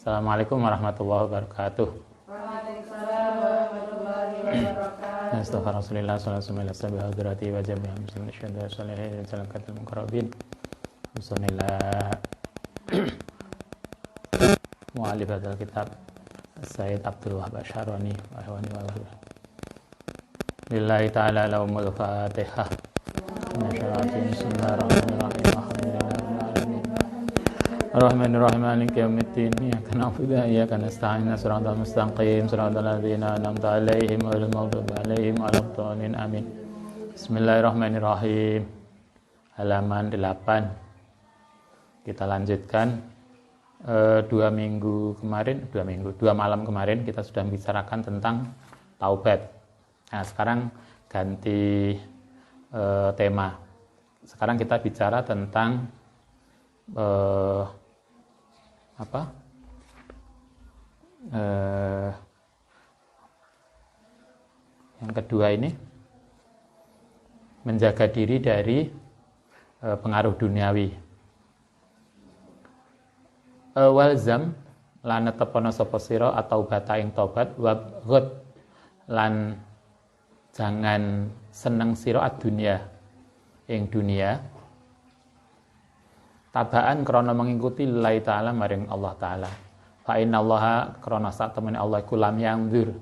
Assalamualaikum warahmatullahi wabarakatuh. Waalaikumsalam warahmatullahi wabarakatuh. Astaghfirullah sallallahu alaihi wasallam hadrati wa jami'al muslimin syahada salihin wa salakatul muqarrabin. Bismillah. Mu'allif hadzal kitab Sayyid Abdul Wahab Asy'arani wa ihwani wa ahli. Lillahi ta'ala lahumul Fatihah. Bismillahirrahmanirrahim. Ar-Rahmanir-Rahim Maliki yaumiddin. Iyyaka na'budu wa iyyaka nasta'in. Shiratal mustaqim, shiratal ladzina an'amta 'alaihim ghairil maghdubi 'alaihim waladdallin. Amin. Bismillahirrahmanirrahim. Halaman 8. Kita lanjutkan. 2 malam kemarin kita sudah membicarakan tentang taubat. Nah, sekarang ganti tema. Sekarang kita bicara tentang yang kedua ini menjaga diri dari pengaruh duniawi. Walzam lan tepono sapa sira atau bata ing tobat wabghad lan jangan seneng sira ad-dunya ing dunia tabaan krana mengikuti lillahi ta'ala maring Allah ta'ala. Fa innallaha krana sak temene Allah iku lam yandzur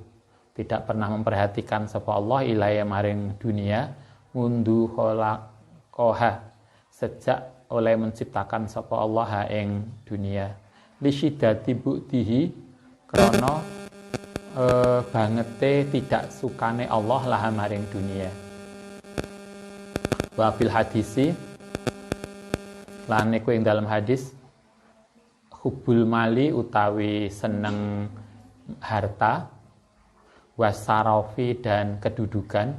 tidak pernah memperhatikan sapa Allah ilaya maring dunia mundu khalaqaha sejak oleh menciptakan sapa Allah ing dunia li syiddati bu'dihi krana bangete tidak sukane Allah laha maring dunia. Wa fil hadisi lan iku ing dalam hadis hubul mali utawi seneng harta wasarafi dan kedudukan,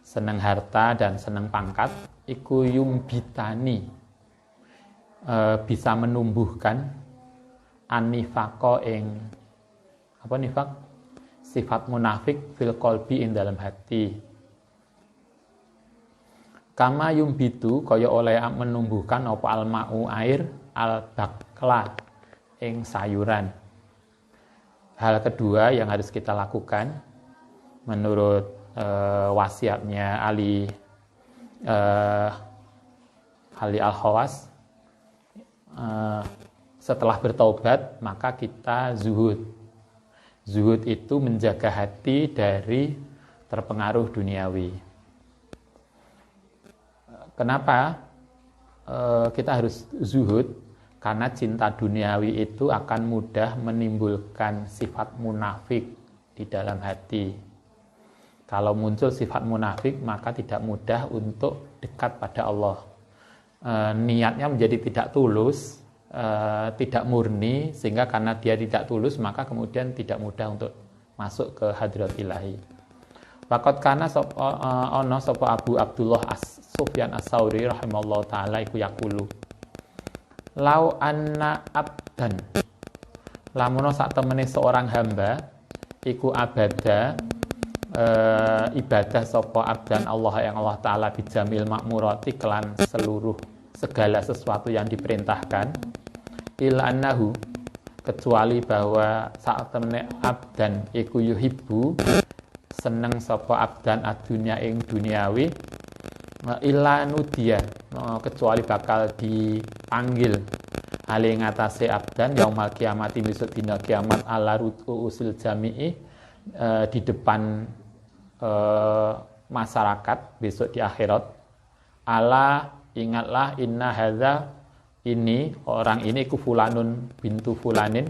seneng harta dan seneng pangkat iku yumbitani bisa menumbuhkan anifaqo ing apa nifaq sifat munafik fil qalbi ing dalam hati. Kama yumbitu kaya oleh menumbuhkan apa alma'u air al-bakla ing sayuran. Hal kedua yang harus kita lakukan menurut wasiatnya Ali Al-Khawas, setelah bertaubat maka kita zuhud. Zuhud itu menjaga hati dari terpengaruh duniawi. Kenapa kita harus zuhud? Karena cinta duniawi itu akan mudah menimbulkan sifat munafik di dalam hati. Kalau muncul sifat munafik, maka tidak mudah untuk dekat pada Allah. Niatnya menjadi tidak tulus, tidak murni, sehingga karena dia tidak tulus, maka kemudian tidak mudah untuk masuk ke hadrat ilahi. Waqad kana ana sapa Abu Abdullah Sufyan As-Tsauri rahimallahu taala iku yaqulu lau anna abdan lamun sak temene seorang hamba iku abada ibadah sapa abdan Allah yang Allah taala bijamil makmurati kelan seluruh segala sesuatu yang diperintahkan illa annahu kecuali bahwa sak temene abdan iku yuhibbu seneng sapa abdan adunya ing duniawi illa nudia kecuali bakal dipanggil ali ngatasé abdan yaumal kiamati besok dina kiamat ala ru'usil jami'i di depan masyarakat besok di akhirat. Ala ingatlah inna hadza ini orang ini ku fulanun bintu fulanin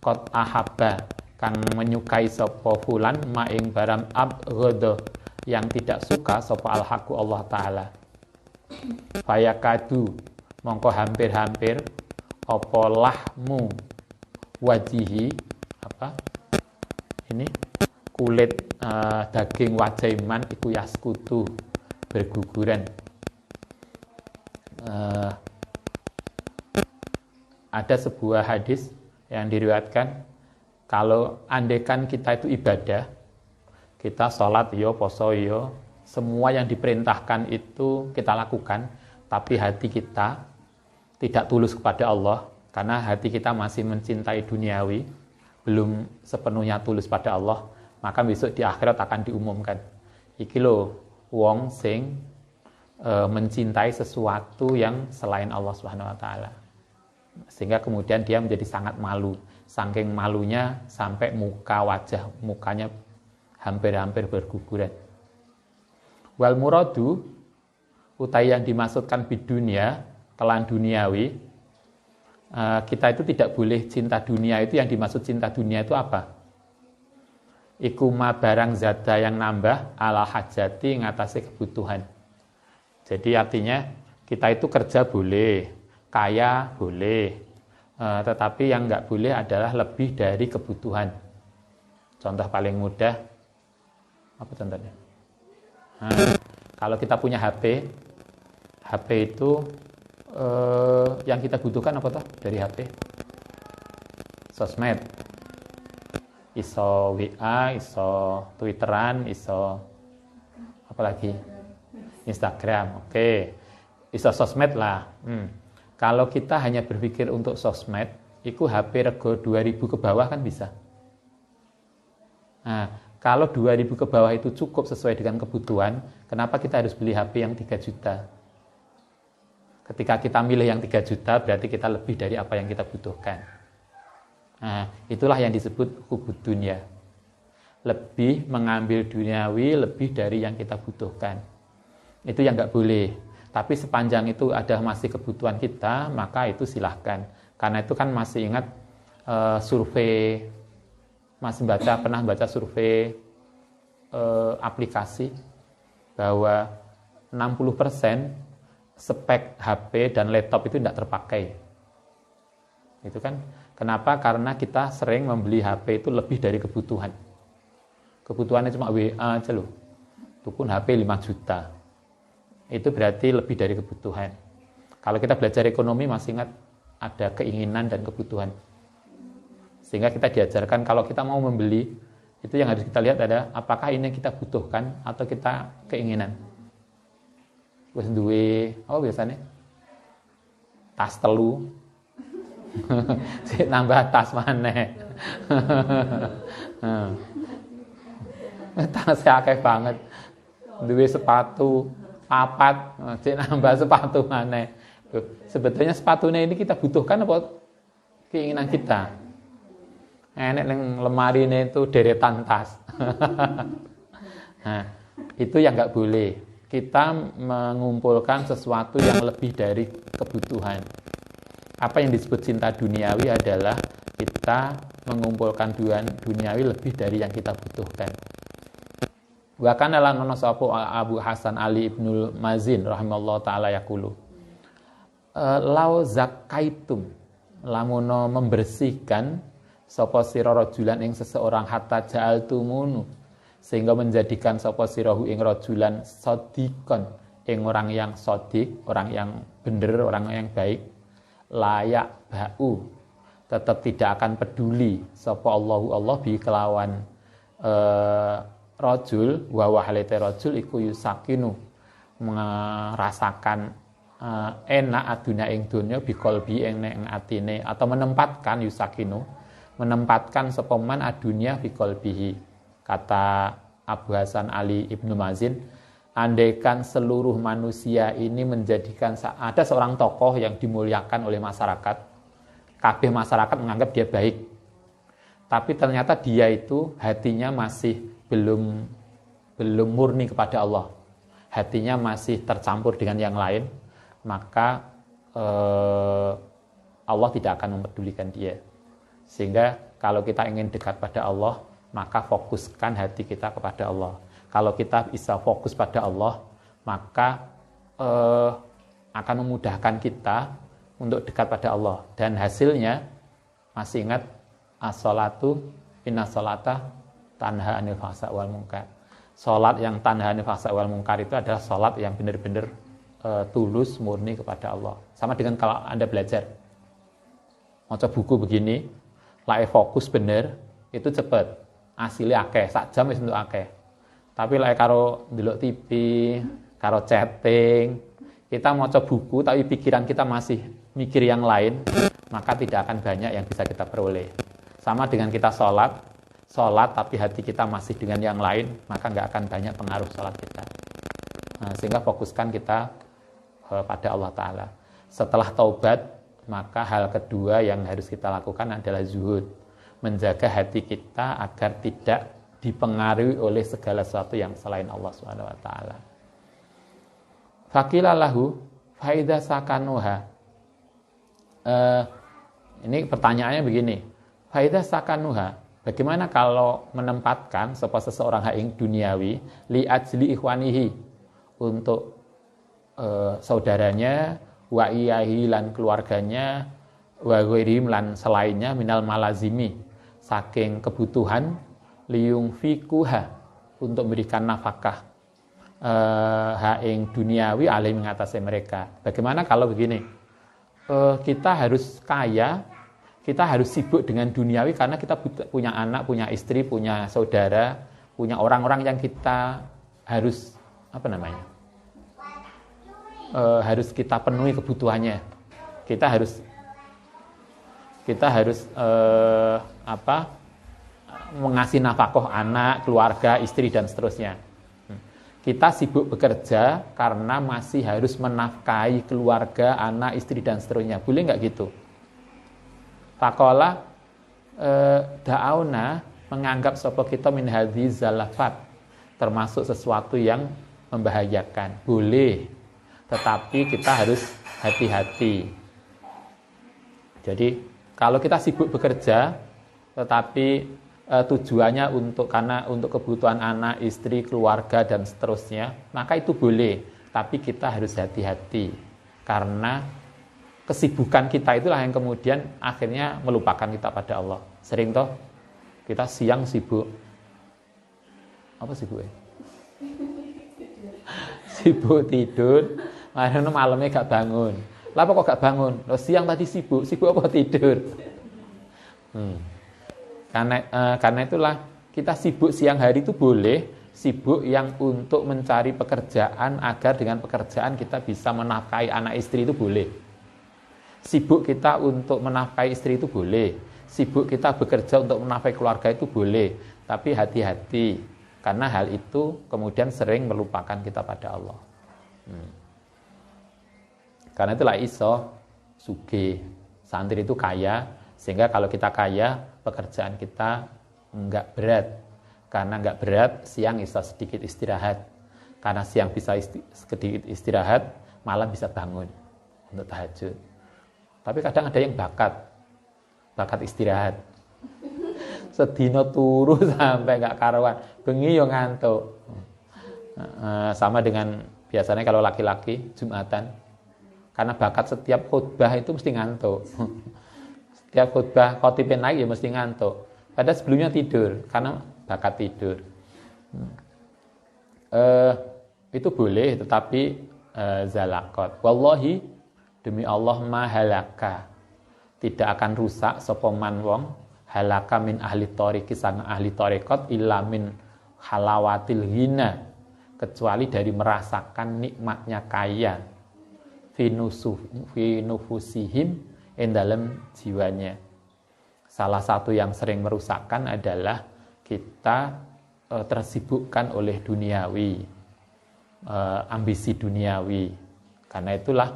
qad ahabba kang menyukai sapa fulan maing barang abghadha yang tidak suka sapa al-haqu Allah taala. Fayakadu mongko hampir-hampir apa lahmu wajihi apa ini kulit daging wajah iman iku yaskutu berguguran. Ada sebuah hadis yang diriwayatkan kalau andaikan kita itu ibadah, kita sholat yo, poso yo, semua yang diperintahkan itu kita lakukan, tapi hati kita tidak tulus kepada Allah, Karena hati kita masih mencintai duniawi, belum sepenuhnya tulus pada Allah, maka besok di akhirat akan diumumkan. Iki lho wong sing mencintai sesuatu yang selain Allah Subhanahu wa taala. Sehingga kemudian dia menjadi sangat malu. Saking malunya sampai mukanya hampir-hampir berguguran. Wal muradu utai yang dimaksudkan bidunya, kelan duniawi, kita itu tidak boleh cinta dunia. Itu yang dimaksud cinta dunia itu apa? Iku ma barang zada yang nambah ala hajati ngatasi kebutuhan. Jadi artinya kita itu kerja boleh, kaya boleh, tetapi yang nggak boleh adalah lebih dari kebutuhan. Contoh paling mudah, apa contohnya? Kalau kita punya HP itu yang kita butuhkan apa toh dari HP? Sosmed. Iso WA, iso Twitteran, iso apalagi Instagram. Oke. Iso sosmed lah. Kalau kita hanya berpikir untuk sosmed, itu HP rego 2000 ke bawah kan bisa. Nah, kalau 2000 ke bawah itu cukup sesuai dengan kebutuhan, kenapa kita harus beli HP yang 3 juta? Ketika kita milih yang 3 juta, berarti kita lebih dari apa yang kita butuhkan. Nah, itulah yang disebut hubud dunia. Lebih mengambil duniawi, lebih dari yang kita butuhkan. Itu yang nggak boleh. Tapi sepanjang itu ada masih kebutuhan kita, maka itu silahkan. Karena itu kan masih ingat survei, pernah baca survei aplikasi, bahwa 60% spek HP dan laptop itu tidak terpakai. Itu kan kenapa? Karena kita sering membeli HP itu lebih dari kebutuhan. Kebutuhannya cuma WA aja loh. Itu pun HP 5 juta. Itu berarti lebih dari kebutuhan. Kalau kita belajar ekonomi masih ingat ada keinginan dan kebutuhan. Sehingga kita diajarkan kalau kita mau membeli, itu yang harus kita lihat ada apakah ini kita butuhkan atau kita keinginan. Wis duwe apa biasanya? Tas telu. Sik nambah tas maneh. Tas akeh banget. Duwe sepatu 4, sik nambah sepatu maneh. Sebetulnya sepatunya ini kita butuhkan apa keinginan kita? Enek ning lemarine itu deretan tas. Nah, itu yang nggak boleh. Kita mengumpulkan sesuatu yang lebih dari kebutuhan. Apa yang disebut cinta duniawi adalah kita mengumpulkan duniawi lebih dari yang kita butuhkan. Wa kana lan ono sapa Abu Hasan Ali Ibnul Mazin rahimallahu taala yaqulu. Lau zakaitum, lamun membersihkan sapa sira rajulan ing seseorang hatta ja'altumunu, sehingga menjadikan sapa sirahu ing rajulan sodikon, ing orang yang sodik, orang yang benar, orang yang baik, layak ba'u, tetap tidak akan peduli sapa Allah bi kelawan rajul wa wahalite rajul iku yusakinu, merasakan enak adunya ing donya bi qalbi ing atine, atau menempatkan yusakinu, menempatkan sapa man adunya bi qalbihi. Kata Abu Hasan Ali Ibnu Mazin, andaikan seluruh manusia ini menjadikan ada seorang tokoh yang dimuliakan oleh masyarakat, kabeh masyarakat menganggap dia baik, tapi ternyata dia itu hatinya masih belum murni kepada Allah, hatinya masih tercampur dengan yang lain, maka Allah tidak akan mempedulikan dia. Sehingga kalau kita ingin dekat pada Allah, maka fokuskan hati kita kepada Allah. Kalau kita bisa fokus pada Allah, maka akan memudahkan kita untuk dekat pada Allah. Dan hasilnya, masih ingat, as-salatu inna salata tanha anil fahsya wal munkar. Salat yang tanha anil fahsya wal munkar itu adalah salat yang benar-benar tulus, murni kepada Allah. Sama dengan kalau Anda belajar, maca buku begini, lae fokus bener, itu cepat. Hasilnya akeh, sak jam wis entuk akeh. Tapi lae karo ndelok TV, karo chatting, kita maca buku tapi pikiran kita masih mikir yang lain, maka tidak akan banyak yang bisa kita peroleh. Sama dengan kita sholat tapi hati kita masih dengan yang lain, maka nggak akan banyak pengaruh sholat kita. Nah, sehingga fokuskan kita pada Allah Ta'ala. Setelah taubat, maka hal kedua yang harus kita lakukan adalah zuhud. Menjaga hati kita agar tidak dipengaruhi oleh segala sesuatu yang selain Allah Subhanahu wa taala. Faqila lahu fa idza sakanuha. Ini pertanyaannya begini. Fa idza sakanuha, bagaimana kalau menempatkan seseorang ing duniawi li ajli ikhwanihi, untuk saudaranya, wa iyahi lan keluarganya, wa ghairihim lan selainnya minal malazimi, saking kebutuhan, liyung fikuha, untuk memberikan nafkah ing duniawi alih mengatasi mereka. Bagaimana kalau begini, kita harus kaya, kita harus sibuk dengan duniawi karena kita punya anak, punya istri, punya saudara, punya orang-orang yang kita harus harus kita penuhi kebutuhannya. Kita harus mengasih nafkah anak, keluarga, istri dan seterusnya. Kita sibuk bekerja karena masih harus menafkahi keluarga, anak, istri dan seterusnya. Boleh nggak gitu? Faqala da'auna, menganggap sapa kita min hadzi zalafat, termasuk sesuatu yang membahayakan. Boleh, tetapi kita harus hati-hati. Jadi kalau kita sibuk bekerja tetapi tujuannya untuk kebutuhan anak, istri, keluarga dan seterusnya, maka itu boleh, tapi kita harus hati-hati karena kesibukan kita itulah yang kemudian akhirnya melupakan kita pada Allah. Sering toh kita siang sibuk sibuk tidur, malamnya gak bangun. Lah kok gak bangun? Loh, siang tadi sibuk apa tidur? Karena itulah kita sibuk siang hari itu boleh, sibuk yang untuk mencari pekerjaan agar dengan pekerjaan kita bisa menafkahi anak istri itu boleh. Sibuk kita untuk menafkahi istri itu boleh. Sibuk kita bekerja untuk menafkahi keluarga itu boleh. Tapi hati-hati, karena hal itu kemudian sering melupakan kita pada Allah. Karena itulah iso sugih, santri itu kaya, sehingga kalau kita kaya, pekerjaan kita enggak berat. Karena enggak berat, siang bisa sedikit istirahat. Karena siang bisa sedikit istirahat, malam bisa bangun untuk tahajud. Tapi kadang ada yang bakat istirahat. Sedino turu sampai enggak karuan, bengi yo ngantuk. Sama dengan biasanya kalau laki-laki Jumatan, karena bakat setiap khutbah itu mesti ngantuk. Setiap khutbah khotibnya naik ya mesti ngantuk. Padahal sebelumnya tidur karena bakat tidur. Itu boleh, tetapi zalakot. Wallahi, demi Allah mahalaka, tidak akan rusak sapa man wong halaka min ahli thariqi sang ahli thariqat illa min halawatil ghina, kecuali dari merasakan nikmatnya kaya fi nufusihim dalam jiwanya. Salah satu yang sering merusakkan adalah kita tersibukkan oleh duniawi, ambisi duniawi. Karena itulah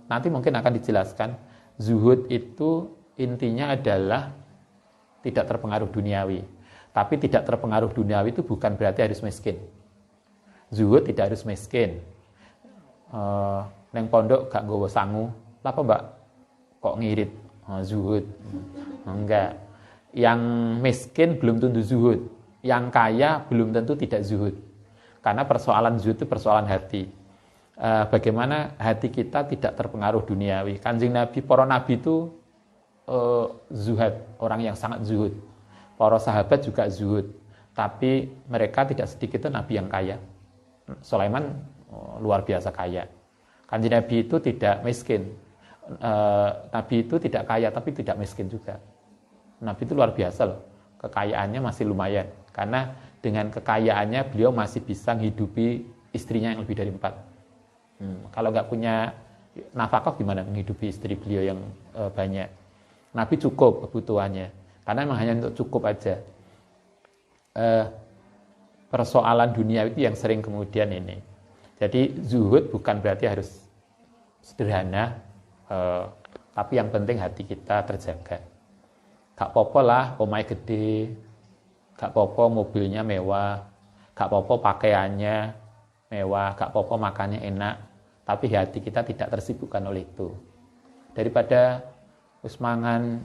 nanti mungkin akan dijelaskan, zuhud itu intinya adalah tidak terpengaruh duniawi. Tapi tidak terpengaruh duniawi itu bukan berarti harus miskin. Zuhud tidak harus miskin. Neng pondok gak nggawa sangu, apa mbak kok ngirit? Zuhud. Enggak. Yang miskin belum tentu zuhud, yang kaya belum tentu tidak zuhud. Karena persoalan zuhud itu persoalan hati. Bagaimana hati kita tidak terpengaruh duniawi. Kanjeng Nabi, para nabi itu zuhud, orang yang sangat zuhud. Para sahabat juga zuhud, tapi mereka tidak sedikit itu nabi yang kaya. Sulaiman luar biasa kaya. Kanjeng Nabi itu tidak miskin. Nabi itu tidak kaya tapi tidak miskin juga. Nabi itu luar biasa loh. Kekayaannya masih lumayan. Karena dengan kekayaannya beliau masih bisa menghidupi istrinya yang lebih dari 4. Kalau nggak punya nafkah gimana menghidupi istri beliau yang banyak. Nabi cukup kebutuhannya, karena memang hanya untuk cukup aja. Persoalan dunia itu yang sering kemudian ini. Jadi zuhud bukan berarti harus sederhana, tapi yang penting hati kita terjaga. Gak apa-apa lah omahe gede, gak apa-apa mobilnya mewah, gak apa-apa pakaiannya mewah, gak apa-apa makannya enak, tapi hati kita tidak tersibukkan oleh itu. Daripada wis mangan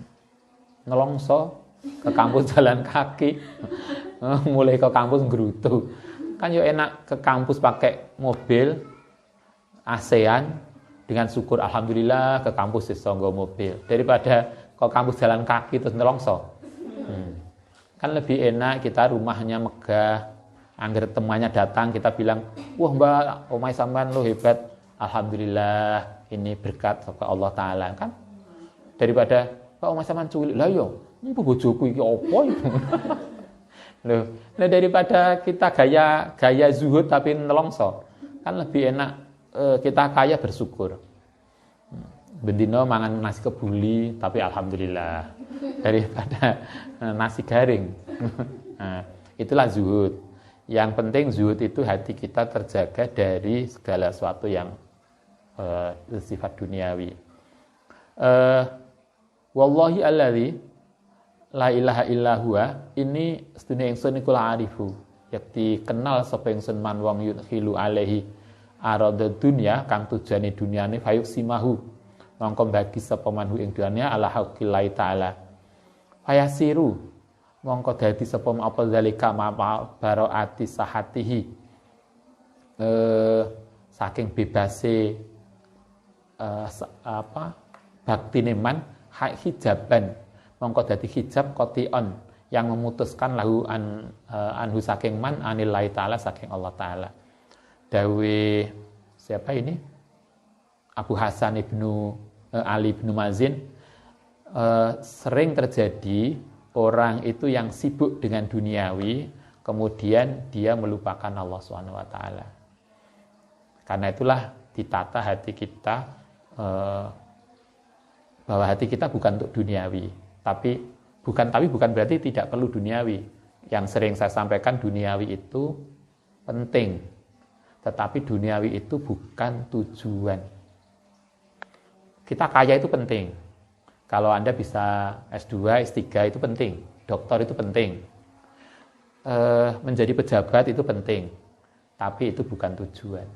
nelongso ke kampus jalan kaki, mulai ke kampus nggerutu. Kan yo enak ke kampus pakai mobil ASEAN dengan syukur alhamdulillah ke kampus iso nggo mobil daripada ke kampus jalan kaki terus nelongso. Kan lebih enak kita rumahnya megah, angger temannya datang kita bilang, "Wah, Mbak, omahe sampean lo hebat. Alhamdulillah, ini berkat saka Allah taala." Kan daripada, "Pak, omahe sampean culik." Lah yo, mpu bojoku iki opo itu? Loh, nah daripada kita gaya zuhud tapi nelongso, kan lebih enak kita kaya bersyukur. Bendino mangan nasi kebuli tapi alhamdulillah daripada nasi garing. Nah, itulah zuhud. Yang penting zuhud itu hati kita terjaga dari segala sesuatu yang bersifat duniawi. Wallahi alladzi la ilaha illa huwa, ini sedune ingsun iku arifu, yakti kenal sapa ingsun man wong yudkhilu alaihi arada dunya kang tujuane dunyane fayuk simahu mongko bagi sapa manhu ing dunya ala haqqillahi taala fayasiru mongko dadi sapa apa zalika ma baroati sahatihi saking bebase baktine man hijaban mongko dadi hijab kotion yang memutuskan lahu anhu saking man anillahi taala saking Allah taala. Dawe siapa ini? Abu Hasan ibnu Ali ibnu Mazin, sering terjadi orang itu yang sibuk dengan duniawi kemudian dia melupakan Allah Subhanahu wa taala. Karena itulah ditata hati kita bahwa hati kita bukan untuk duniawi. Tapi bukan berarti tidak perlu duniawi. Yang sering saya sampaikan duniawi itu penting. Tetapi duniawi itu bukan tujuan. Kita kaya itu penting. Kalau Anda bisa S2, S3 itu penting. Doktor itu penting. Menjadi pejabat itu penting. Tapi itu bukan tujuan.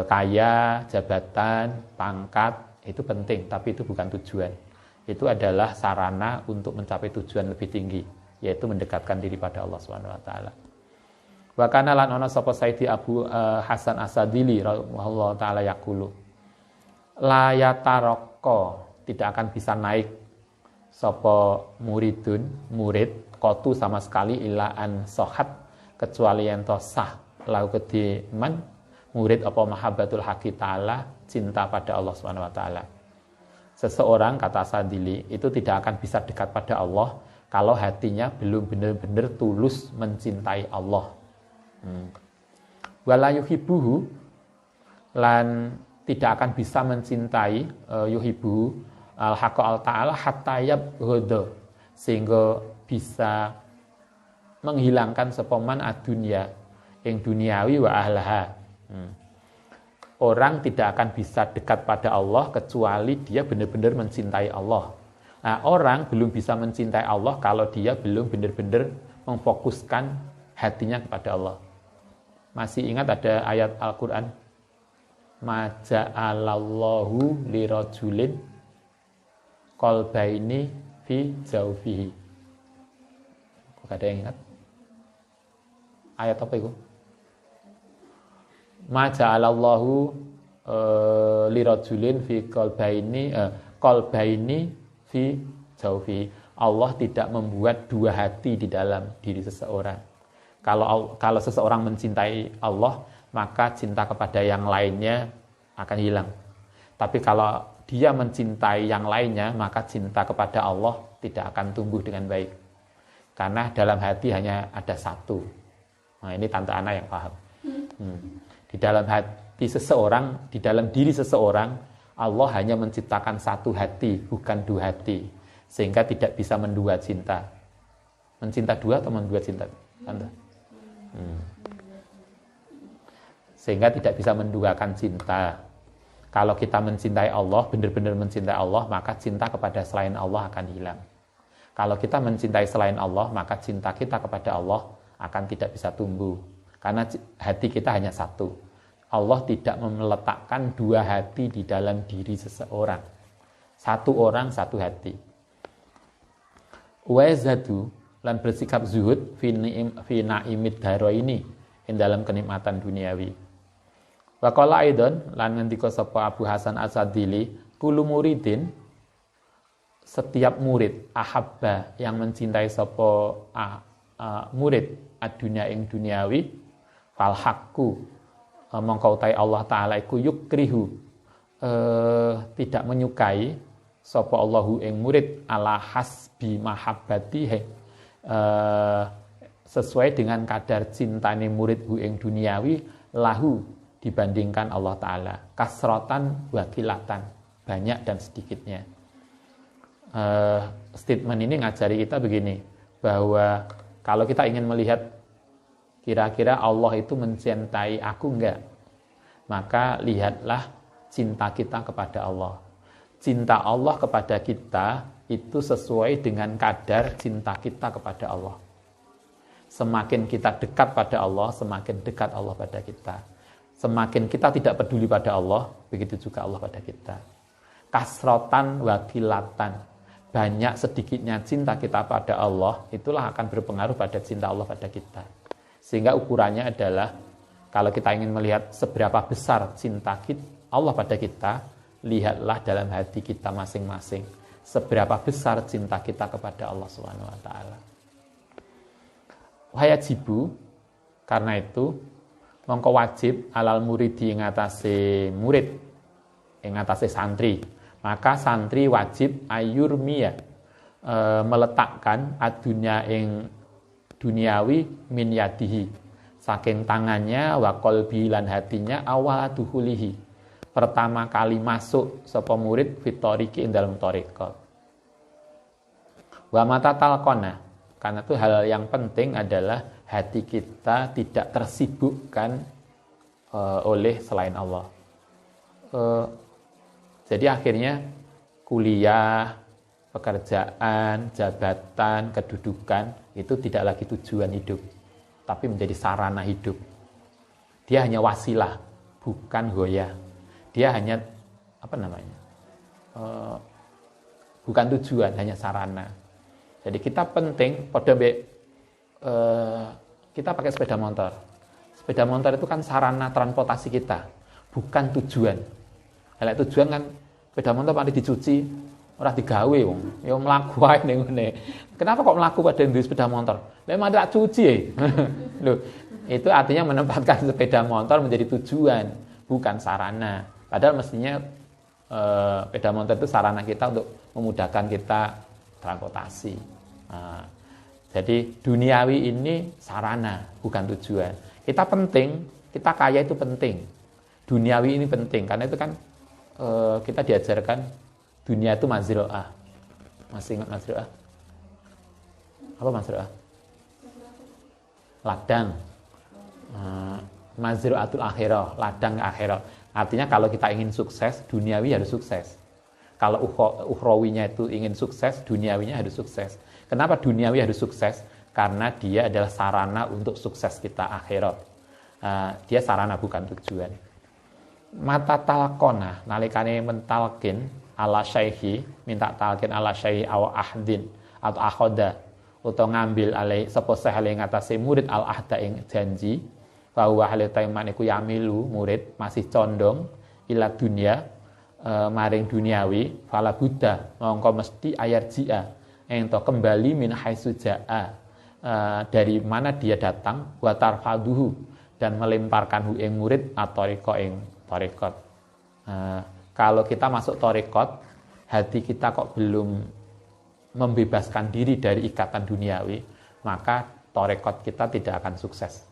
Kaya, jabatan, pangkat itu penting. Tapi itu bukan tujuan. Itu adalah sarana untuk mencapai tujuan lebih tinggi, yaitu mendekatkan diri pada Allah Subhanahu wa taala. Wa kana lan ana sapa Sayyidi Abu Hasan As-Sadili radhiyallahu taala yaqulu la yataraqqa, tidak akan bisa naik sapa murid qatu sama sekali ila an sohat, kecuali yang sah lau kedhi man murid apa mahabbatul haqi taala, cinta pada Allah Subhanahu wa taala. Seseorang, kata Sadili, itu tidak akan bisa dekat pada Allah kalau hatinya belum benar-benar tulus mencintai Allah. Wala yuhibbuhu, lan tidak akan bisa mencintai yuhibbuhu al-haqqa al-ta'ala hatta yabghadha, sehingga bisa menghilangkan sepaman ad-dunya yang duniawi wa ahlaha. Orang tidak akan bisa dekat pada Allah kecuali dia benar-benar mencintai Allah. Nah, orang belum bisa mencintai Allah kalau dia belum benar-benar memfokuskan hatinya kepada Allah. Masih ingat ada ayat Al-Quran? Ma ja'alallahu lirajulin qalbaini fi jawfihi. Kok ada yang ingat? Ayat apa itu? Ma ja'alallahu lirajulin fi qalbaini fi jawfi. Allah tidak membuat dua hati di dalam diri seseorang. Kalau seseorang mencintai Allah, maka cinta kepada yang lainnya akan hilang. Tapi kalau dia mencintai yang lainnya, maka cinta kepada Allah tidak akan tumbuh dengan baik. Karena dalam hati hanya ada satu. Nah, ini Tante Ana yang paham. Di dalam hati di dalam diri seseorang Allah hanya menciptakan satu hati, bukan dua hati, sehingga tidak bisa mendua cinta. Mencinta dua atau mendua cinta? Sehingga tidak bisa menduakan cinta. Kalau kita mencintai Allah, benar-benar mencintai Allah, maka cinta kepada selain Allah akan hilang. Kalau kita mencintai selain Allah, maka cinta kita kepada Allah akan tidak bisa tumbuh. Karena hati kita hanya satu. Allah tidak meletakkan dua hati di dalam diri seseorang. Satu orang, satu hati. Wa zadu lan bersikap zuhud fi naimid daraini ing dalam kenikmatan duniawi. Wa qala aidan lan ngendika sapa Abu Hasan As-Sadili, kullu muridin, setiap murid ahabba yang mencintai sapa murid ad-dunya ing duniawi, fal haqqu mongko utai Allah taala iku yukrihu tidak menyukai sapa Allahu ing murid ala hasbi mahabbatihi sesuai dengan kadar cintane murid hu ing duniawi lahu dibandingkan Allah taala, kasrotan wakilatan, banyak dan sedikitnya. Statement ini ngajari kita begini, bahwa kalau kita ingin melihat kira-kira Allah itu mencintai aku enggak, maka lihatlah cinta kita kepada Allah. Cinta Allah kepada kita itu sesuai dengan kadar cinta kita kepada Allah. Semakin kita dekat pada Allah, semakin dekat Allah pada kita. Semakin kita tidak peduli pada Allah, begitu juga Allah pada kita. Kasrotan wakilatan, banyak sedikitnya cinta kita pada Allah, itulah akan berpengaruh pada cinta Allah pada kita. Sehingga ukurannya adalah, kalau kita ingin melihat seberapa besar cinta Allah pada kita, lihatlah dalam hati kita masing-masing, seberapa besar cinta kita kepada Allah Subhanahu wa taala. Wayajibu, karena itu mongko wajib alal muridi ing atase murid, ing atase santri. Maka santri wajib ayurmia meletakkan adunya ing duniawi min yadihi, saking tangannya, wa qalbi lan hatinya, awal duhulihi, pertama kali masuk sapa murid fitoriki ing dalam thariqah. Wa mata talqona, karena itu hal yang penting adalah hati kita tidak tersibukkan oleh selain Allah. Jadi akhirnya kuliah, pekerjaan, jabatan, kedudukan itu tidak lagi tujuan hidup, tapi menjadi sarana hidup. Dia hanya wasilah, bukan hoya. Dia hanya bukan tujuan, hanya sarana. Jadi kita penting pada kita pakai sepeda motor. Sepeda motor itu kan sarana transportasi kita, bukan tujuan. Kalau tujuan kan sepeda motor mari dicuci, ora digawe wong. Ya mlaku ae ning ngene. Kenapa kok mlaku pada di sepeda motor? Lah mari tak cuci. Loh, itu artinya menempatkan sepeda motor menjadi tujuan, bukan sarana. Padahal mestinya sepeda motor itu sarana kita untuk memudahkan kita transportasi. Nah, jadi duniawi ini sarana, bukan tujuan. Kita penting, kita kaya itu penting. Duniawi ini penting, karena itu kan kita diajarkan dunia itu mazro'ah. Masih ingat mazro'ah? Apa mazro'ah? Ladang. Mazro'atul akhirah, ladang akhirah. Artinya kalau kita ingin sukses, duniawi harus sukses. Kalau ukhrawinya itu ingin sukses, duniawinya harus sukses. Kenapa duniawi harus sukses? Karena dia adalah sarana untuk sukses kita akhirat. Dia sarana, bukan tujuan. Mata talqona, nalikane mentalkin ala syaihi, minta talkin ala syaihi aw ahdin atau akhoda, atau ngambil alai sapa sahale ngatasi murid al ahda ing janji, bahwa hal taiman iku yamilu, murid masih condong ila dunia, maring duniawi, fala buddha mongko mesti ayarji'a ento kembali min haitsu jaa, dari mana dia datang, wa tarfaduhu, dan melemparkan hu ing murid atoriko ing thariqat. Kalau kita masuk thariqat, hati kita kok belum membebaskan diri dari ikatan duniawi, maka thariqat kita tidak akan sukses.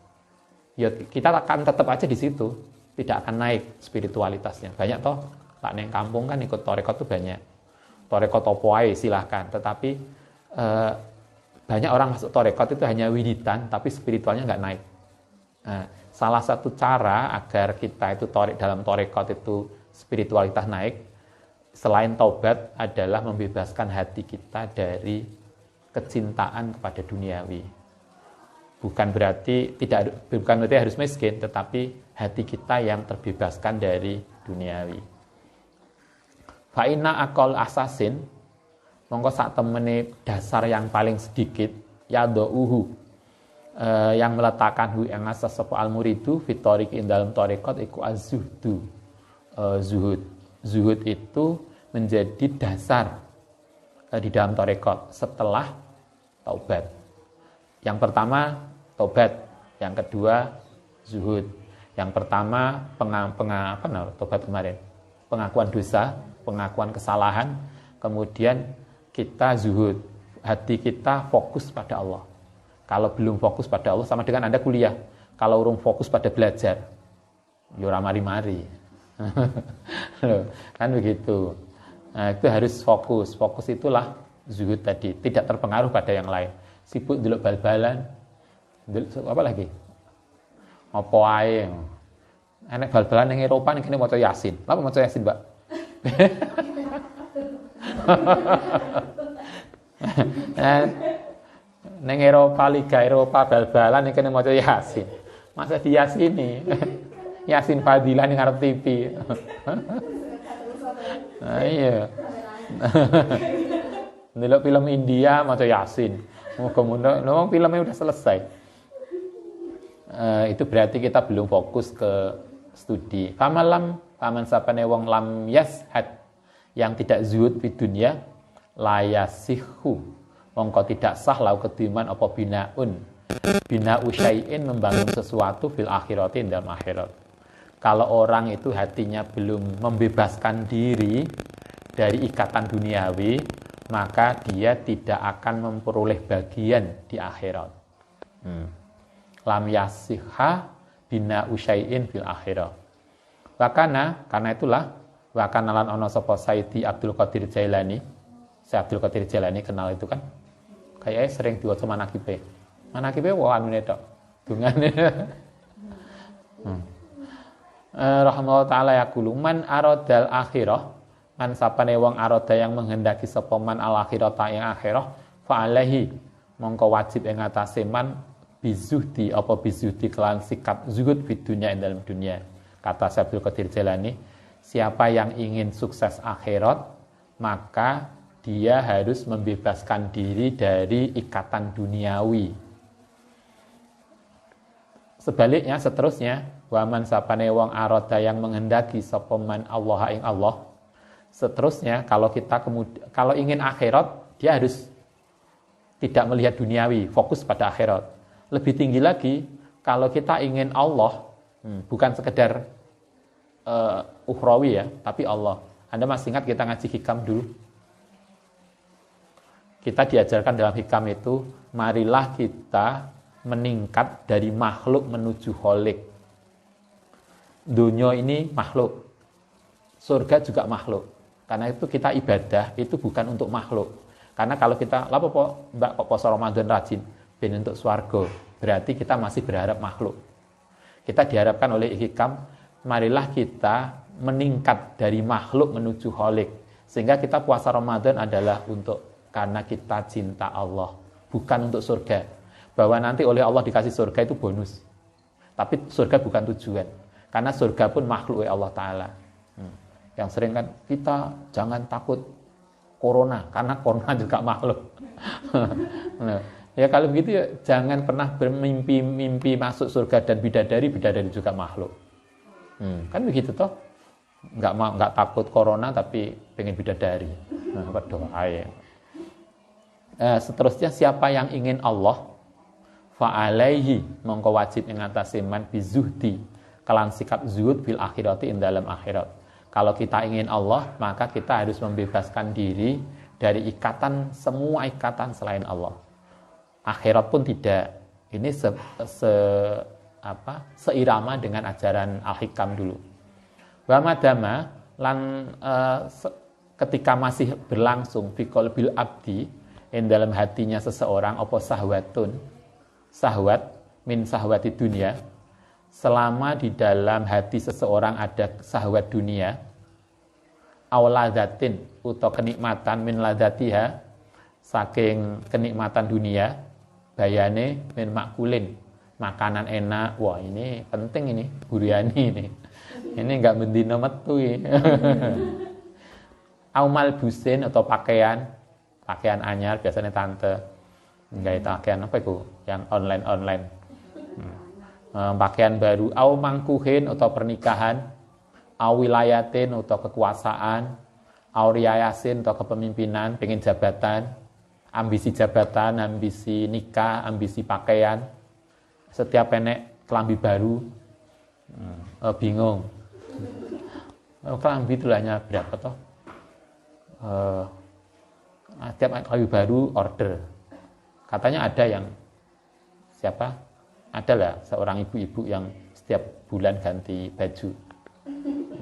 Ya, kita akan tetap aja di situ, tidak akan naik spiritualitasnya. Banyak toh, tak neng kampung kan ikut torekot tuh banyak. Torekot opo ae silahkan, tetapi banyak orang masuk torekot itu hanya widitan, tapi spiritualnya nggak naik. Nah, salah satu cara agar kita itu dalam torekot itu spiritualitas naik, selain taubat adalah membebaskan hati kita dari kecintaan kepada duniawi. Bukan berarti harus miskin, tetapi hati kita yang terbebaskan dari duniawi. Fa'inna akol asasin, mongko sak temene dasar yang paling sedikit, yadouhu, yang meletakkan hu yang asas sapa al muridu fitorik in dalam torekot iku az-zuhdu. Zuhud itu menjadi dasar di dalam torekot setelah taubat. Yang pertama taubat, yang kedua zuhud. Yang pertama taubat kemarin, pengakuan dosa, pengakuan kesalahan, kemudian kita zuhud, hati kita fokus pada Allah. Kalau belum fokus pada Allah, sama dengan Anda kuliah, kalau urung fokus pada belajar, yura mari-mari. Kan begitu. Nah, itu harus fokus. Fokus itulah zuhud tadi, tidak terpengaruh pada yang lain. Sibuk delok bal-balan, apa lagi? Apa ae. Enek bal-balan ning Eropa ning kene maca Yasin. Lha apa maca Yasin, Mbak? Ning Eropa, Liga Eropa bal-balan ning kene maca Yasin. Masa di Yasini? Yasin Fadilah ning ngarep TV. Nah, iya. Ndelok film India maca Yasin. Kemudian filmnya udah selesai. Itu berarti kita belum fokus ke studi. Paman sapane wong lam yashad, yang tidak zuhud di dunia, layasihu, mongko tidak sah lau kediman apa bina usyai'in, membangun sesuatu fil akhirati dalam akhirat. Kalau orang itu hatinya belum membebaskan diri dari ikatan duniawi, maka dia tidak akan memperoleh bagian di akhirat. Lam yasihha bina usyai'in fil akhirat. Karena itulah wakana lan ono sapa Sayyidi Abdul Qadir Jailani. Saya Abdul Qadir Jailani kenal itu kan. Kayaknya sering diwaca manakibe. Manakibe wae anune tok. Dungane. Rahimahullah taala yaqulu man aradal akhirah, man sapane wong arada yang menghendaki sapa man al akhirata ing akhirah, fa alaihi mongko wajib ing atase man bizuhdi apa bizuhdi kelan sikap zuhud di dunia dalam dunia. Kata Abdul Qadir Jailani, siapa yang ingin sukses akhirat, maka dia harus membebaskan diri dari ikatan duniawi. Sebaliknya, seterusnya, waman sapane wong arada yang menghendaki sapa man Allah ing Allah. Seterusnya, kalau ingin akhirat, dia harus tidak melihat duniawi, fokus pada akhirat. Lebih tinggi lagi, kalau kita ingin Allah, bukan sekedar ukhrawi ya, tapi Allah. Anda masih ingat kita ngaji hikam dulu? Kita diajarkan dalam hikam itu, marilah kita meningkat dari makhluk menuju kholik. Dunia ini makhluk, surga juga makhluk. Karena itu kita ibadah itu bukan untuk makhluk. Karena kalau kita, Mbak kok puasa Ramadan rajin, ben untuk swarga, berarti kita masih berharap makhluk. Kita diharapkan oleh hikam, marilah kita meningkat dari makhluk menuju kholik. Sehingga kita puasa Ramadan adalah karena kita cinta Allah, bukan untuk surga. Bahwa nanti oleh Allah dikasih surga itu bonus. Tapi surga bukan tujuan. Karena surga pun makhluk oleh Allah Ta'ala. Yang sering kan, kita jangan takut corona, karena corona juga makhluk. Nah, ya kalau begitu ya jangan pernah bermimpi masuk surga dan bidadari juga makhluk. Kan begitu toh? Nggak takut corona tapi pengen bidadari. Nah, berdoa ya. Seterusnya siapa yang ingin Allah, fa'alaihi mongko wajib ing atase man bizuhdi kelan sikap zuhud fil akhirati ing dalam akhirat. Kalau kita ingin Allah, maka kita harus membebaskan diri dari semua ikatan selain Allah. Akhirat pun tidak. Ini seirama dengan ajaran al-hikam dulu. Wa madama lan ketika masih berlangsung fi qalbil abdi dalam hatinya seseorang apa sahwat min sahwati dunia, selama di dalam hati seseorang ada sahwat dunia, aw ladatin atau kenikmatan min ladatiha saking kenikmatan dunia, bayane min makulin makanan enak. Wah, ini penting ini buriani ini enggak mendino metu ini. Aw malbusin atau pakaian anyar, biasanya tante enggak pakaian apa itu yang online pakaian baru, au mangkuhin atau pernikahan, au wilayatin atau kekuasaan, au riyayasin atau kepemimpinan, pengen jabatan, ambisi jabatan, ambisi nikah, ambisi pakaian, setiap enek kelambi baru, bingung, kelambi itu hanya berapa toh? Setiap kelambi baru order, katanya ada yang siapa? Adalah seorang ibu-ibu yang setiap bulan ganti baju.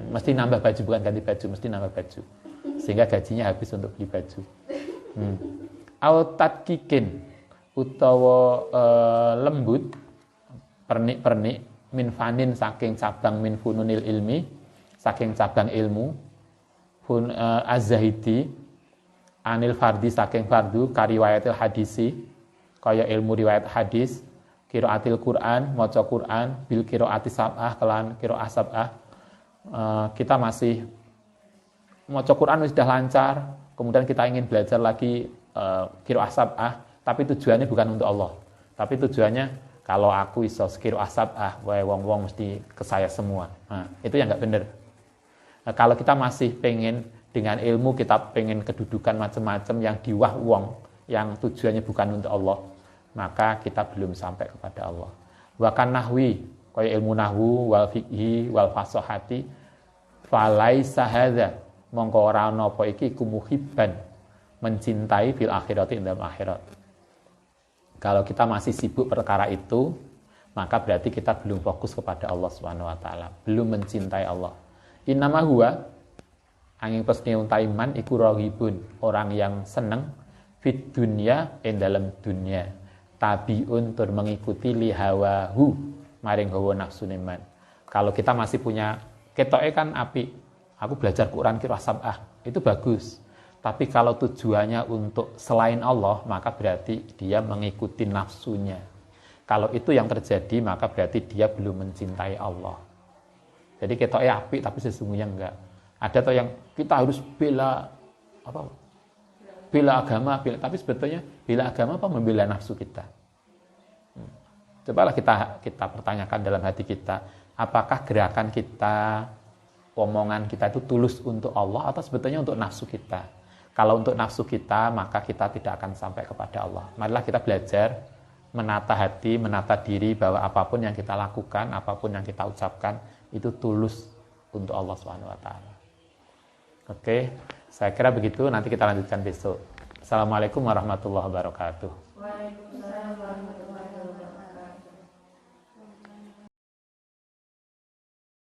Mesti nambah baju, bukan ganti baju, mesti nambah baju. Sehingga gajinya habis untuk beli baju. Autatkikin utawa lembut, pernik-pernik, min fanin saking cabang min fununil ilmi, saking cabang ilmu, az-zahidi, anil fardi saking fardu, kariwayatil hadisi, kaya ilmu riwayat hadis, qiraatil Quran, maca Quran, bil qiraati sab'ah kelan qiraah sab'ah. Kita masih maca Quran sudah lancar, kemudian kita ingin belajar lagi qiraah sab'ah, tapi tujuannya bukan untuk Allah. Tapi tujuannya kalau aku iso qiraah sab'ah, wae wong-wong mesti ke saya semua. Nah, itu yang enggak benar. Kalau kita masih pengen dengan ilmu kita pengen kedudukan macam-macam yang diwah wong, yang tujuannya bukan untuk Allah, maka kita belum sampai kepada Allah. Wa kan nahwi, kaya ilmu nahwu wal fiqhi wal fasahati, falaisa hadza, mongko ora ana apa iki kumuhibban, mencintai fil akhirati dalam akhirat. Kalau kita masih sibuk perkara itu, maka berarti kita belum fokus kepada Allah Subhanahu wa taala, belum mencintai Allah. Innama huwa angin pesne untai man iku raghibun, orang yang seneng fit dunya dalam dunia, tabiun tur mengikuti lihawahu maring hawa nafsu neman. Kalau kita masih punya ketoke kan api, aku belajar Quran qiraah sab'ah, itu bagus. Tapi kalau tujuannya untuk selain Allah, maka berarti dia mengikuti nafsunya. Kalau itu yang terjadi, maka berarti dia belum mencintai Allah. Jadi ketoke api tapi sesungguhnya enggak. Ada toh yang kita harus bela agama, tapi sebetulnya bela agama apa membela nafsu kita? Cobalah kita pertanyakan dalam hati kita, apakah gerakan kita, omongan kita itu tulus untuk Allah atau sebetulnya untuk nafsu kita? Kalau untuk nafsu kita, maka kita tidak akan sampai kepada Allah. Marilah kita belajar menata hati, menata diri bahwa apapun yang kita lakukan, apapun yang kita ucapkan itu tulus untuk Allah SWT. Oke, saya kira begitu. Nanti kita lanjutkan besok. Assalamualaikum warahmatullahi wabarakatuh. Waalaikumsalam warahmatullahi wabarakatuh.